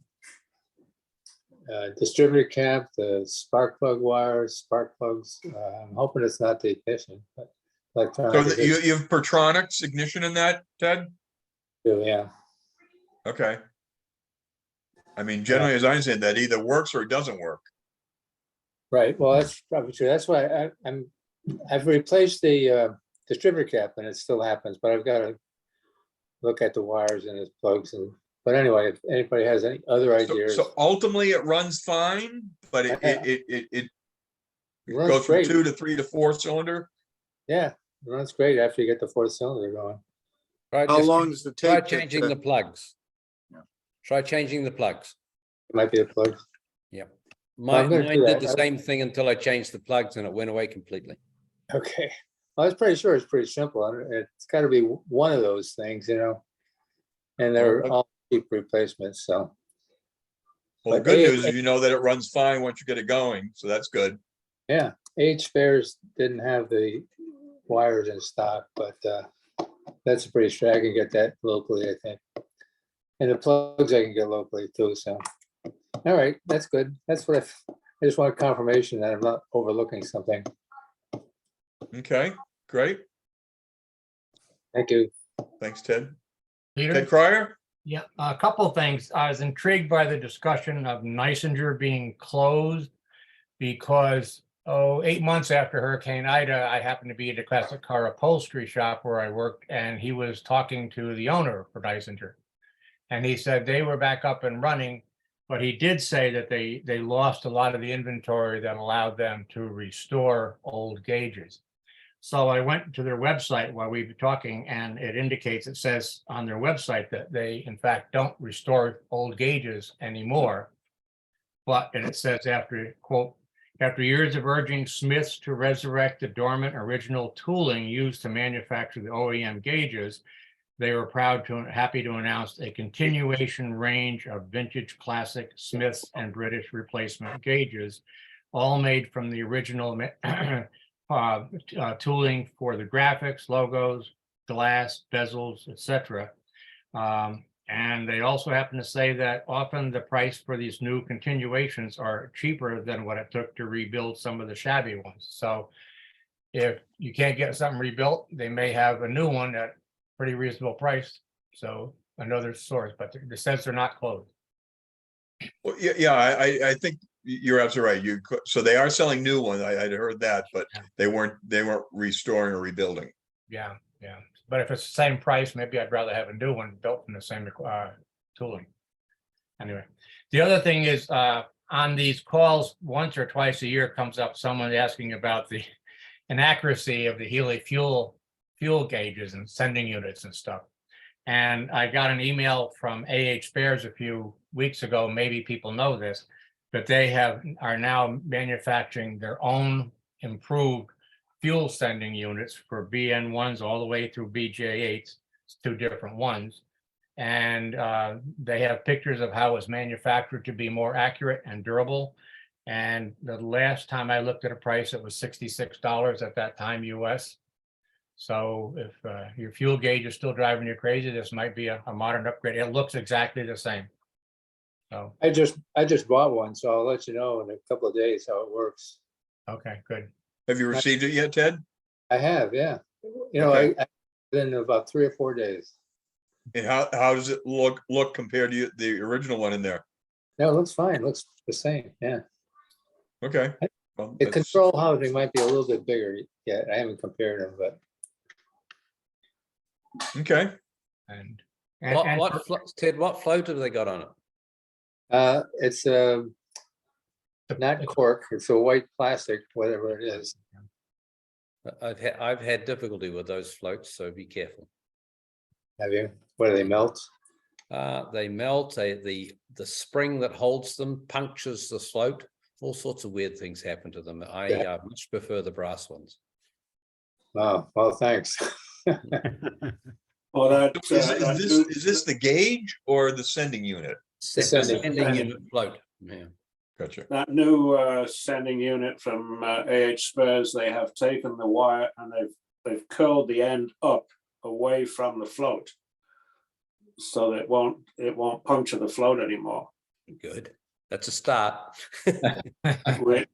distributor cap, the spark plug wires, spark plugs. I'm hoping it's not the ignition, but electronic. So you have Pertronics ignition in that, Ted? Yeah. Okay. I mean, generally, as I said, that either works or it doesn't work. Right. Well, that's probably true. That's why I've replaced the distributor cap and it still happens, but I've got to look at the wires and its plugs. But anyway, if anybody has any other ideas. So ultimately it runs fine, but it runs goes from great. 2 to 3 to 4 cylinder. Yeah, it runs great after you get the fourth cylinder going. Right, How just long does it try take? changing the plugs. Yeah. Try changing the plugs. It might be the plug. Yep. I'm gonna Mine do did that. the same thing until I changed the plugs and it went away completely. Okay. Well, I was pretty sure it's pretty simple. It's got to be one of those things, and they're all cheap replacements. So. Well, the But good news is you know that it runs fine once you get it going, so that's good. Yeah, H Spares didn't have the wires in stock, but that's a pretty sure I can get that locally, I think. And the plugs I can get locally too, so. All right, that's good. That's what I just want confirmation that I'm not overlooking something. Okay, great. Thank you. Thanks, Ted. Peter? Ted Cryer? Yeah, a couple of things. I was intrigued by the discussion of Neisinger being closed because, 8 months after Hurricane Ida, I happened to be at a classic car upholstery shop where I worked, and he was talking to the owner for Neisinger. And he said they were back up and running, but he did say that they lost a lot of the inventory that allowed them to restore old gauges. So I went to their website while we were talking, and it says on their website that they, in fact, don't restore old gauges anymore. And it says quote, after years of urging Smiths to resurrect the dormant original tooling used to manufacture the OEM gauges, they were happy to announce a continuation range of vintage classic Smiths and British replacement gauges, all made from the original tooling for the graphics, logos, glass, bezels, etc. And they also happen to say that often the price for these new continuations are cheaper than what it took to rebuild some of the shabby ones. So if you can't get something rebuilt, they may have a new one at pretty reasonable price. So another source, but it says they're not closed. Well, yeah, I think you're absolutely right. So they are selling new ones. I'd heard that, but they weren't restoring or rebuilding. Yeah. But if it's the same price, maybe I'd rather have a new one built from the same tooling. Anyway, the other thing is on these calls, once or twice a year comes up someone asking about the inaccuracy of the Healey fuel gauges and sending units and stuff. And I got an email from AH Bears a few weeks ago, maybe people know this, but they are now manufacturing their own improved fuel sending units for BN1s all the way through BJ8s, 2 different ones. And they have pictures of how it's manufactured to be more accurate and durable. And the last time I looked at a price, it was $66 at that time, US. So if your fuel gauge is still driving you crazy, this might be a modern upgrade. It looks exactly the same. So I just bought one, so I'll let you know in a couple of days how it works. okay, good. Have you received it yet, Ted? I have, yeah. Okay. I in about 3 or 4 days. And how does it look compared to the original one in there? No, it looks fine. Looks the same. Yeah. Okay. Well, The that's- control housing might be a little bit bigger yet. I haven't compared them, but Okay. And Ted, what float have they got on it? it's not cork. It's a white plastic, whatever it is. I've had difficulty with those floats, so be careful. Have you? What do they melt? They melt, the spring that holds them punctures the float. All sorts of weird things happen to them. I much prefer the brass ones. Oh, well, thanks. Well, that, Is this the gauge or the sending unit? Sending unit float. Yeah. Gotcha. that new sending unit from AH Spares, they have taken the wire and they've curled the end up away from the float, so that it won't puncture the float anymore. Good. That's a start.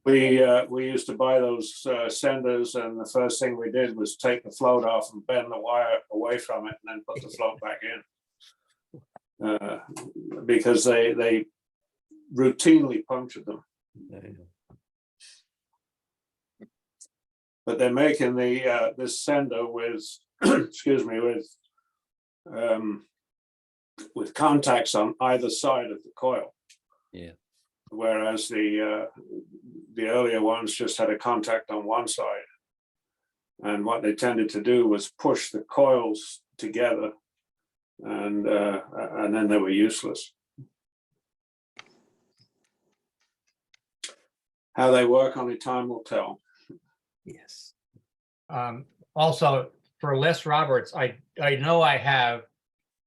We used to buy those senders, and the first thing we did was take the float off and bend the wire away from it, and then put the float back in, because they routinely punctured them. But they're making this sender with excuse me, with contacts on either side of the coil. Yeah. Whereas the earlier ones just had a contact on one side. And what they tended to do was push the coils together, and then they were useless. How they work, only time will tell. Yes. Also, for Les Roberts, I know I have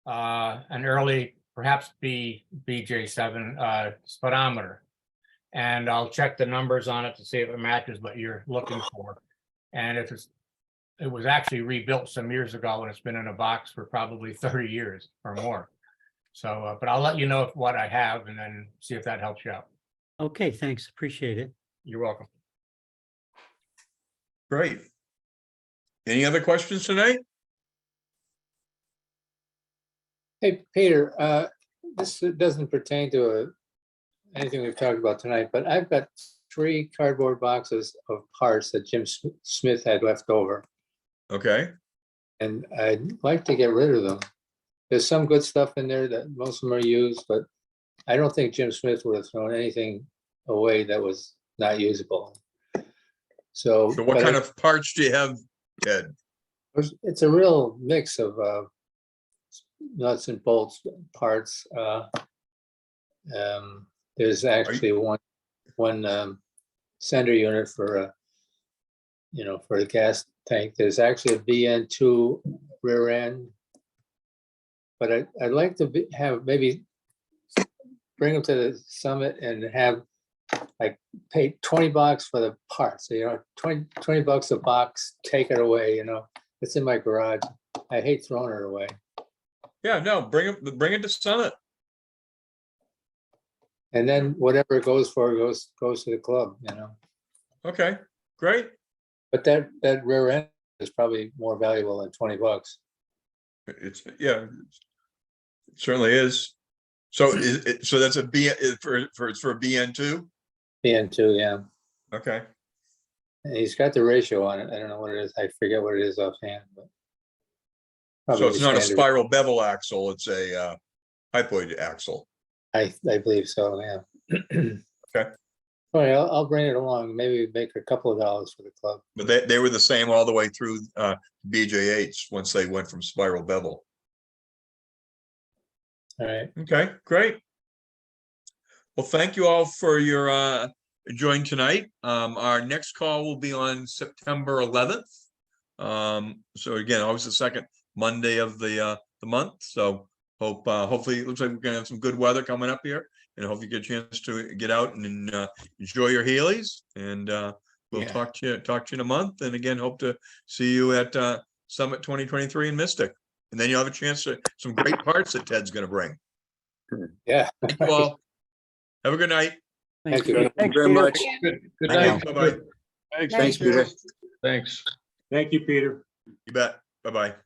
an early, perhaps BJ7 speedometer, and I'll check the numbers on it to see if it matches what you're looking for. And if it was actually rebuilt some years ago, and it's been in a box for probably 30 years or more. So, but I'll let you know what I have, and then see if that helps you out. Okay, thanks. Appreciate it. You're welcome. Great. Any other questions tonight? Hey, Peter, this doesn't pertain to anything we've talked about tonight, but I've got 3 cardboard boxes of parts that Jim Smith had left over, Okay. and I'd like to get rid of them. There's some good stuff in there that most of them are used, but I don't think Jim Smith would have thrown anything away that was not usable. So So what kind of parts do you have, Ted? it's a real mix of nuts and bolts parts. There's actually one sender unit for for the gas tank. There's actually a BN2 rear end, but I'd like to have maybe bring them to the summit and have like pay $20 for the parts. 20 bucks a box. Take it away. It's in my garage. I hate throwing it away. Yeah, no, bring it to Summit. And then whatever it goes for goes to the club. Okay, great. But that rear end is probably more valuable than $20. It certainly is. So so that's a B for BN2? BN2, yeah. Okay. And he's got the ratio on it. I don't know what it is. I forget what it is offhand, but So it's not a standard. spiral bevel axle, it's a hypoid axle. I believe so, yeah. Okay. All right, I'll bring it along. Maybe make a couple of dollars for the club. But they were the same all the way through BJ8s once they went from spiral bevel. All right. Okay, great. Well, thank you all for your joining tonight. Our next call will be on September 11th. So again, always the second Monday of the month. So hopefully it looks like we're gonna have some good weather coming up here, and I hope you get a chance to get out and enjoy your Heelys. And we'll talk to you in a month. And again, hope to see you at Summit 2023 in Mystic. And then you'll have a chance to some great parts that Ted's gonna bring. Yeah. Thank you all. Have a good night. Thank you. Thank you very much. Good Thank night. you. Bye-bye. Thanks. Thanks, Peter. Thanks. Thank you, Peter. You bet. Bye-bye.